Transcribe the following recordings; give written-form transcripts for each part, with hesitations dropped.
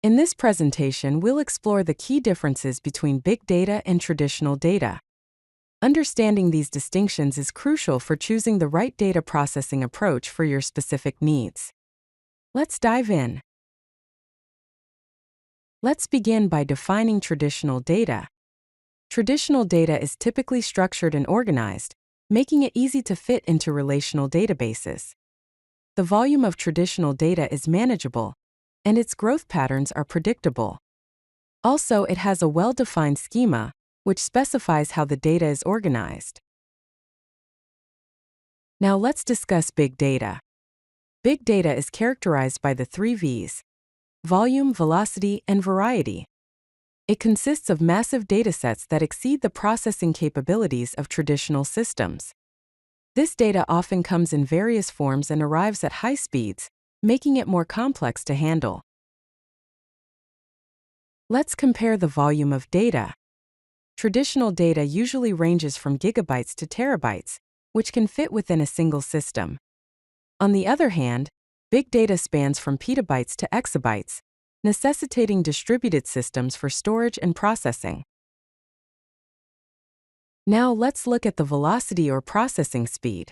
In this presentation, we'll explore the key differences between big data and traditional data. Understanding these distinctions is crucial for choosing the right data processing approach for your specific needs. Let's dive in. Let's begin by defining traditional data. Traditional data is typically structured and organized, making it easy to fit into relational databases. The volume of traditional data is manageable, and its growth patterns are predictable. Also, it has a well-defined schema, which specifies how the data is organized. Now let's discuss big data. Big data is characterized by the 3 V's: volume, velocity, and variety. It consists of massive datasets that exceed the processing capabilities of traditional systems. This data often comes in various forms and arrives at high speeds, making it more complex to handle. Let's compare the volume of data. Traditional data usually ranges from gigabytes to terabytes, which can fit within a single system. On the other hand, big data spans from petabytes to exabytes, necessitating distributed systems for storage and processing. Now let's look at the velocity or processing speed.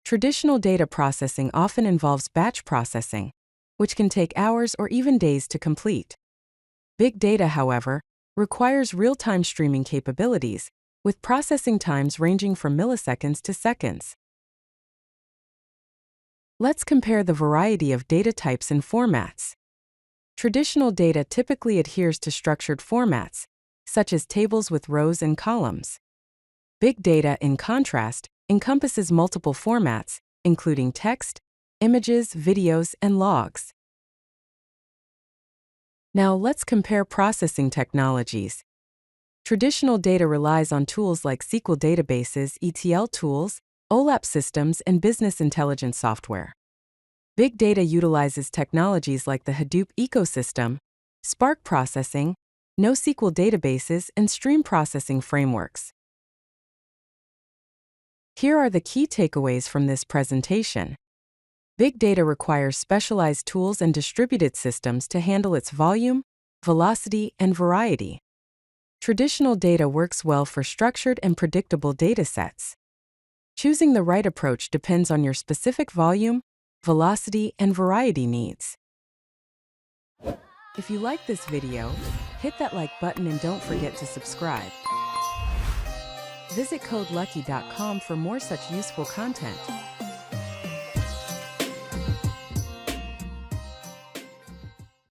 Traditional data processing often involves batch processing, which can take hours or even days to complete. Big data, however, requires real-time streaming capabilities, with processing times ranging from milliseconds to seconds. Let's compare the variety of data types and formats. Traditional data typically adheres to structured formats, such as tables with rows and columns. Big data, in contrast, encompasses multiple formats, including text, images, videos, and logs. Now let's compare processing technologies. Traditional data relies on tools like SQL databases, ETL tools, OLAP systems, and business intelligence software. Big data utilizes technologies like the Hadoop ecosystem, Spark processing, NoSQL databases, and stream processing frameworks. Here are the key takeaways from this presentation. Big data requires specialized tools and distributed systems to handle its volume, velocity, and variety. Traditional data works well for structured and predictable datasets. Choosing the right approach depends on your specific volume, velocity, and variety needs. If you like this video, hit that like button and don't forget to subscribe. Visit CodeLucky.com for more such useful content.